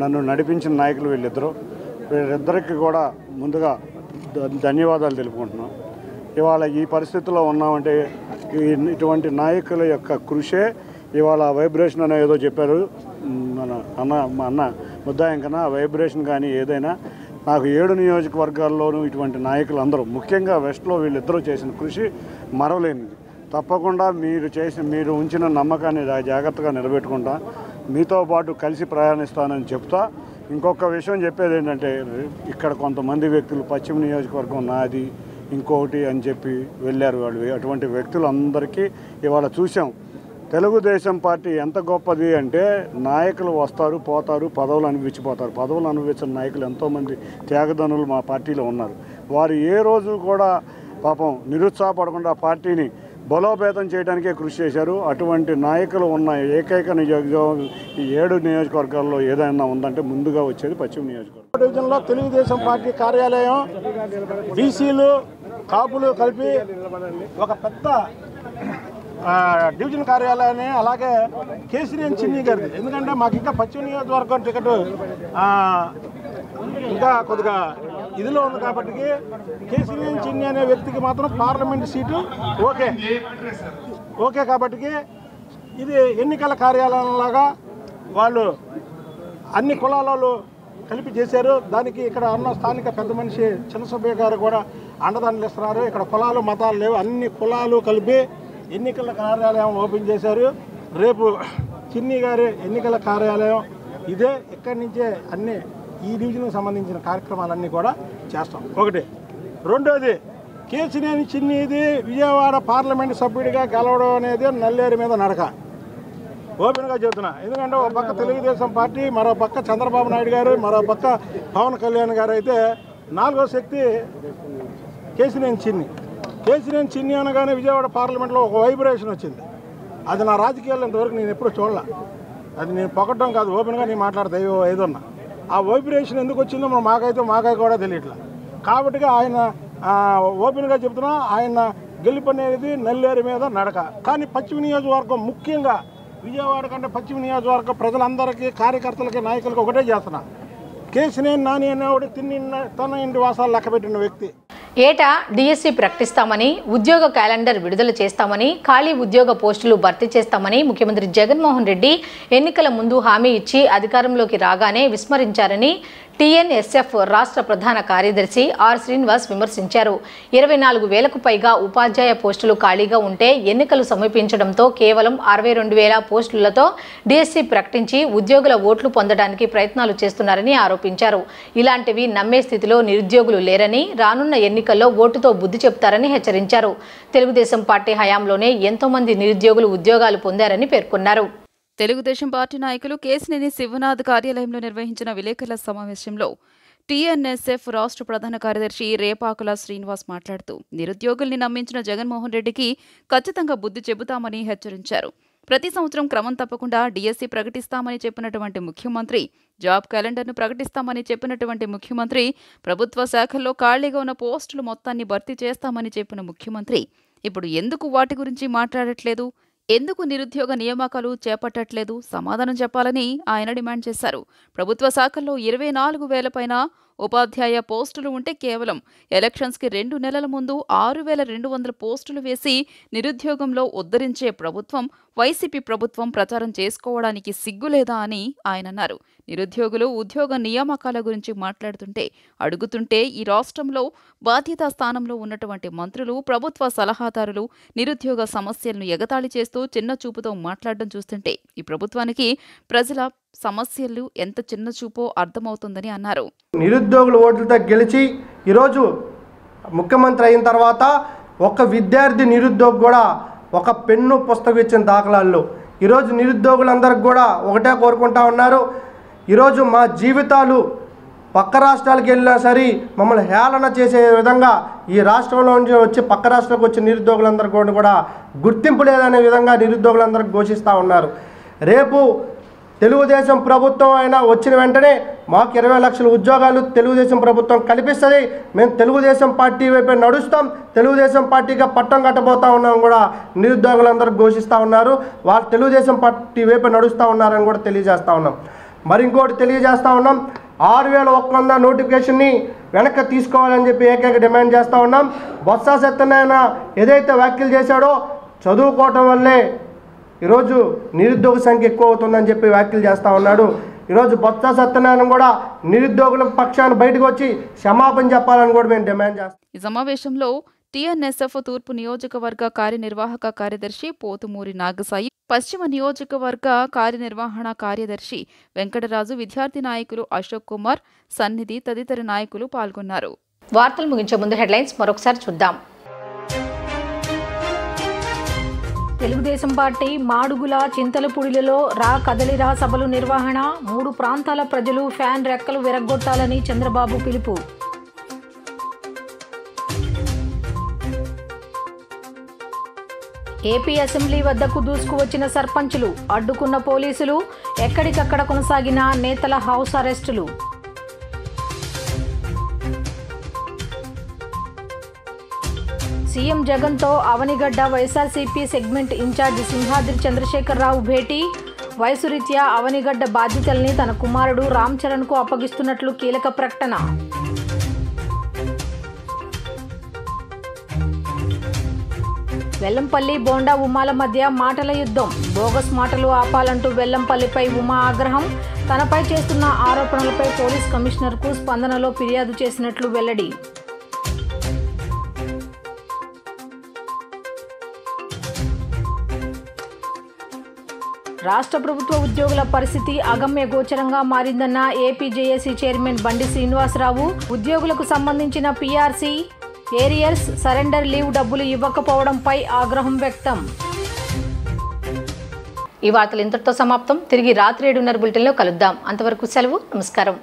S11: నన్ను నడిపించిన నాయకులు వీళ్ళిద్దరికి కూడా ముందుగా ధన్యవాదాలు తెలుపుకుంటున్నాం. ఇవాళ ఈ పరిస్థితుల్లో ఉన్నామంటే ఇటువంటి నాయకుల యొక్క కృషే ఇవాళ వైబ్రేషన్ అనే ఏదో చెప్పారు మా అన్న బుద్ధా వెంకన్న. వైబ్రేషన్ కానీ ఏదైనా నాకు 7 నియోజకవర్గాల్లోనూ ఇటువంటి నాయకులు అందరూ ముఖ్యంగా వెస్ట్లో వీళ్ళిద్దరూ చేసిన కృషి మరవలేనిది. తప్పకుండా మీరు ఉంచిన నమ్మకాన్ని జాగ్రత్తగా నిలబెట్టుకుంటా, మీతో పాటు కలిసి ప్రయాణిస్తానని చెప్తా. ఇంకొక విషయం చెప్పేది ఏంటంటే ఇక్కడ కొంతమంది వ్యక్తులు పశ్చిమ నియోజకవర్గం నాది ఇంకొకటి అని చెప్పి వెళ్ళారు. వాళ్ళు అటువంటి వ్యక్తులందరికీ ఇవాళ చూసాం. తెలుగుదేశం పార్టీ ఎంత గొప్పది అంటే నాయకులు వస్తారు, పోతారు, పదవులు అనుభవించిపోతారు. పదవులు అనుభవించిన నాయకులు ఎంతోమంది త్యాగధనులు మా పార్టీలో ఉన్నారు. వారు ఏ రోజు కూడా పాపం నిరుత్సాహపడకుండా పార్టీని బలోపేతం చేయడానికే కృషి చేశారు. అటువంటి నాయకులు ఉన్న ఏకైక నియోజకవర్గం ఈ 7 నియోజకవర్గాల్లో ఏదైనా ఉందంటే ముందుగా వచ్చేది పశ్చిమ నియోజకవర్గం.
S12: డివిజన్లో తెలుగుదేశం పార్టీ కార్యాలయం బీసీలు, కాపులు కలిపి ఒక పెద్ద డివిజన్ కార్యాలయాన్ని, అలాగే కేశినేని చిన్ని గారిది. ఎందుకంటే మాకు ఇంకా పశ్చిమ నియోజకవర్గం టికెట్ ఇంకా కొద్దిగా ఇదిలో ఉంది కాబట్టి కేశినేని చిన్ని అనే వ్యక్తికి మాత్రం పార్లమెంట్ సీటు ఓకే కాబట్టి ఇది ఎన్నికల కార్యాలయంలాగా వాళ్ళు అన్ని కులాలలో కలిపి చేశారు. దానికి ఇక్కడ ఉన్న స్థానిక పెద్ద మనిషి చిన్న సుబ్బయ్య గారు కూడా అండదండలు ఇస్తున్నారు. ఇక్కడ కులాలు మతాలు లేవు, అన్ని కులాలు కలిపి ఎన్నికల కార్యాలయం ఓపెన్ చేశారు. రేపు చిన్ని గారి ఎన్నికల కార్యాలయం ఇదే. ఇక్కడి నుంచే అన్ని ఈ డివిజన్కి సంబంధించిన కార్యక్రమాలన్నీ కూడా చేస్తాం. ఒకటి. రెండోది, కేశినేని చిన్నిది విజయవాడ పార్లమెంటు సభ్యుడిగా గెలవడం అనేది నల్లేరు మీద నడక. ఓపెన్గా చెబుతున్నా. ఎందుకంటే ఒక పక్క తెలుగుదేశం పార్టీ, మరో పక్క చంద్రబాబు నాయుడు గారు, మరో పక్క పవన్ కళ్యాణ్ గారు అయితే 4వ శక్తి కేశినేని చిన్ని అనగానే విజయవాడ పార్లమెంట్లో ఒక వైబ్రేషన్ వచ్చింది. అది నా రాజకీయాల్లో ఇంతవరకు నేను ఎప్పుడూ చూడలే. అది నేను పొగట్టడం కాదు, ఓపెన్గా నేను మాట్లాడతా ఏదన్నా. ఆ వైబ్రేషన్ ఎందుకు వచ్చిందో మాకైతే కూడా తెలియట్లా. కాబట్టి ఆయన ఓపెన్గా చెప్తున్నా, ఆయన గెలుపు అనేది నల్లేరు మీద నడక. కానీ పశ్చిమ నియోజకవర్గం ముఖ్యంగా విజయవాడ కంటే పశ్చిమ నియోజకవర్గం ప్రజలందరికీ, కార్యకర్తలకి, నాయకులకి ఒకటే చేస్తున్నా, కేశినేని నాని అనేవాడు తన ఇంటి వాసాలు లెక్కబెట్టిన వ్యక్తి.
S1: ఏటా డిఎస్సి ప్రకటిస్తామని, ఉద్యోగ క్యాలెండర్ విడుదల చేస్తామని, ఖాళీ ఉద్యోగ పోస్టులు భర్తీ చేస్తామని ముఖ్యమంత్రి జగన్మోహన్ రెడ్డి ఎన్నికల ముందు హామీ ఇచ్చి అధికారంలోకి రాగానే విస్మరించారని టీఎన్ఎస్ఎఫ్ రాష్ట్ర ప్రధాన కార్యదర్శి ఆర్ శ్రీనివాస్ విమర్శించారు. 24,000కు పైగా ఉపాధ్యాయ పోస్టులు ఖాళీగా ఉంటే ఎన్నికలు సమీపించడంతో కేవలం 62,000 పోస్టులతో డిఎస్సి ప్రకటించి ఉద్యోగుల ఓట్లు పొందడానికి ప్రయత్నాలు చేస్తున్నారని ఆరోపించారు. ఇలాంటివి నమ్మే స్థితిలో నిరుద్యోగులు లేరని, రానున్న ఎన్నికల్లో ఓటుతో బుద్ధి చెప్తారని హెచ్చరించారు. తెలుగుదేశం పార్టీ హయాంలోనే ఎంతో మంది నిరుద్యోగులు ఉద్యోగాలు పొందారని పేర్కొన్నారు.
S2: తెలుగుదేశం పార్టీ నాయకులు కేశినేని శివనాథ్ కార్యాలయంలో నిర్వహించిన విలేకరుల సమావేశంలో టీఎన్ఎస్ఎఫ్ రాష్ట్ర ప్రధాన కార్యదర్శి రేపాకుల శ్రీనివాస్ మాట్లాడుతూ నిరుద్యోగుల్ని నమ్మించిన జగన్మోహన్ రెడ్డికి ఖచ్చితంగా బుద్ధి చెబుతామని హెచ్చరించారు. ప్రతి సంవత్సరం క్రమం తప్పకుండా డిఎస్సి ప్రకటిస్తామని చెప్పినటువంటి ముఖ్యమంత్రి, జాబ్ క్యాలెండర్ను ప్రకటిస్తామని చెప్పినటువంటి ముఖ్యమంత్రి, ప్రభుత్వ శాఖల్లో ఖాళీగా ఉన్న పోస్టులు మొత్తాన్ని భర్తీ చేస్తామని చెప్పిన ముఖ్యమంత్రి ఇప్పుడు ఎందుకు వాటి గురించి మాట్లాడట్లేదు? ఎందుకు నిరుద్యోగ నియామకాలు చేపట్టట్లేదు? సమాధానం చెప్పాలని ఆయన డిమాండ్ చేశారు. ప్రభుత్వ శాఖల్లో 24,000 పైన ఉపాధ్యాయ పోస్టులు ఉంటే కేవలం ఎలక్షన్స్కి 2 నెలల ముందు 6,200 పోస్టులు వేసి నిరుద్యోగంలో ఉద్ధరించే ప్రభుత్వం వైసీపీ ప్రభుత్వం ప్రచారం చేసుకోవడానికి సిగ్గులేదా అని ఆయన అన్నారు. నిరుద్యోగులు ఉద్యోగ నియామకాల గురించి మాట్లాడుతుంటే, అడుగుతుంటే ఈ రాష్ట్రంలో బాధ్యతా స్థానంలో ఉన్నటువంటి మంత్రులు, ప్రభుత్వ సలహాదారులు నిరుద్యోగ సమస్యలను ఎగతాళి చేస్తూ చిన్న చూపుతో మాట్లాడడం చూస్తుంటే ఈ ప్రభుత్వానికి ప్రజల సమస్యలు ఎంత చిన్న చూపో అర్థమవుతుందని అన్నారు.
S13: నిరుద్యోగుల ఓట్లతో గెలిచి ఈరోజు ముఖ్యమంత్రి అయిన తర్వాత ఒక విద్యార్థి నిరుద్యోగి కూడా ఒక పెన్ను పుస్తకం ఇచ్చిన దాఖలాల్లో ఈరోజు నిరుద్యోగులందరికీ కూడా ఒకటే కోరుకుంటా ఉన్నారు. ఈరోజు మా జీవితాలు పక్క రాష్ట్రాలకు వెళ్ళినా సరే మమ్మల్ని హేళన చేసే విధంగా ఈ రాష్ట్రంలో నుంచి వచ్చి పక్క రాష్ట్రాలకు వచ్చే నిరుద్యోగులందరికీ కూడా గుర్తింపు లేదనే విధంగా నిరుద్యోగులందరికీ ఘోషిస్తూ ఉన్నారు. రేపు తెలుగుదేశం ప్రభుత్వం అయినా వచ్చిన వెంటనే మాకు 20 లక్షల ఉద్యోగాలు తెలుగుదేశం ప్రభుత్వం కల్పిస్తుంది. మేము తెలుగుదేశం పార్టీ వైపే నడుస్తాం, తెలుగుదేశం పార్టీగా పట్టం కట్టబోతా ఉన్నాం కూడా నిరుద్యోగులందరూ ఘోషిస్తూ ఉన్నారు. వాళ్ళు తెలుగుదేశం పార్టీ వైపే నడుస్తూ ఉన్నారని కూడా తెలియజేస్తూ ఉన్నాం. మరి ఇంకోటి తెలియజేస్తూ ఉన్నాం, 6,100 నోటిఫికేషన్ని వెనక్కి తీసుకోవాలని చెప్పి ఏకైక డిమాండ్ చేస్తూ ఉన్నాం. బొత్స సత్యనారాయణ ఏదైతే వ్యాఖ్యలు చేశాడో చదువుకోవటం వల్లే ఈరోజు నిరుద్యోగ సంఖ్య ఎక్కువ అవుతుందని చెప్పి వ్యాఖ్యలు చేస్తూ ఉన్నాడు. ఈరోజు బొత్స సత్యనారాయణ కూడా నిరుద్యోగుల పక్షాన్ని బయటకు వచ్చి క్షమాపణ చెప్పాలని కూడా మేము డిమాండ్ చేస్తాం.
S2: ఈ సమావేశంలో టీఎన్ఎస్ఎఫ్ తూర్పు నియోజకవర్గ కార్యనిర్వాహక కార్యదర్శి పోతుమూరి నాగసాయి, పశ్చిమ నియోజకవర్గ కార్యనిర్వహణ కార్యదర్శి వెంకటరాజు, విద్యార్థి నాయకులు అశోక్ కుమార్, సన్నిధి తదితర నాయకులు పాల్గొన్నారు.
S1: వార్తలు ముగించే ముందు హెడ్లైన్స్ మరొకసారి చూద్దాం. తెలుగుదేశం పార్టీ మాడుగుల, చింతలపూడిలలో రా కదలిరా సభలు నిర్వహణ, 3 ప్రాంతాల ప్రజలు ఫ్యాన్ రెక్కలు విరగ్గొట్టాలని చంద్రబాబు పిలుపు. ఏపీ అసెంబ్లీ వద్దకు దూసుకువచ్చిన సర్పంచులు, అడ్డుకున్న పోలీసులు, ఎక్కడికక్కడ కొనసాగిన నేతల హౌస్ అరెస్టులు. సీఎం జగన్తో అవనిగడ్డ వైఎస్ఆర్సీపీ సెగ్మెంట్ ఇన్ఛార్జ్ సింహాద్రి చంద్రశేఖరరావు భేటీ, వయసు రీత్యా అవనిగడ్డ బాధ్యతల్ని తన కుమారుడు రామ్ చరణ్కు అప్పగిస్తున్నట్లు కీలక ప్రకటన. వెల్లంపల్లి బోండా ఉమాల మధ్య మాటల యుద్ధం, బోగస్ మాటలు ఆపాలంటూ వెల్లంపల్లిపై ఉమా ఆగ్రహం, తనపై చేస్తున్న ఆరోపణలపై పోలీస్ కమిషనర్కు స్పందనలో ఫిర్యాదు చేసినట్లు వెల్లడి. రాష్ట్ర ప్రభుత్వ ఉద్యోగుల పరిస్థితి అగమ్య గోచరంగా మారిందన్న ఏపీ జేఏసీ చైర్మన్ బండి శ్రీనివాసరావు, ఉద్యోగులకు సంబంధించిన పీఆర్సీ, ఏరియర్స్, సరెండర్ లీవ్ డబ్బులు ఇవ్వకపోవడంపై ఆగ్రహం వ్యక్తం. ఈ వార్తలు ఇంతటితో సమాప్తం. తిరిగి రాత్రి 7:30 బులెటిన్లో కలుద్దాం. అంతవరకు సెలవు. నమస్కారం.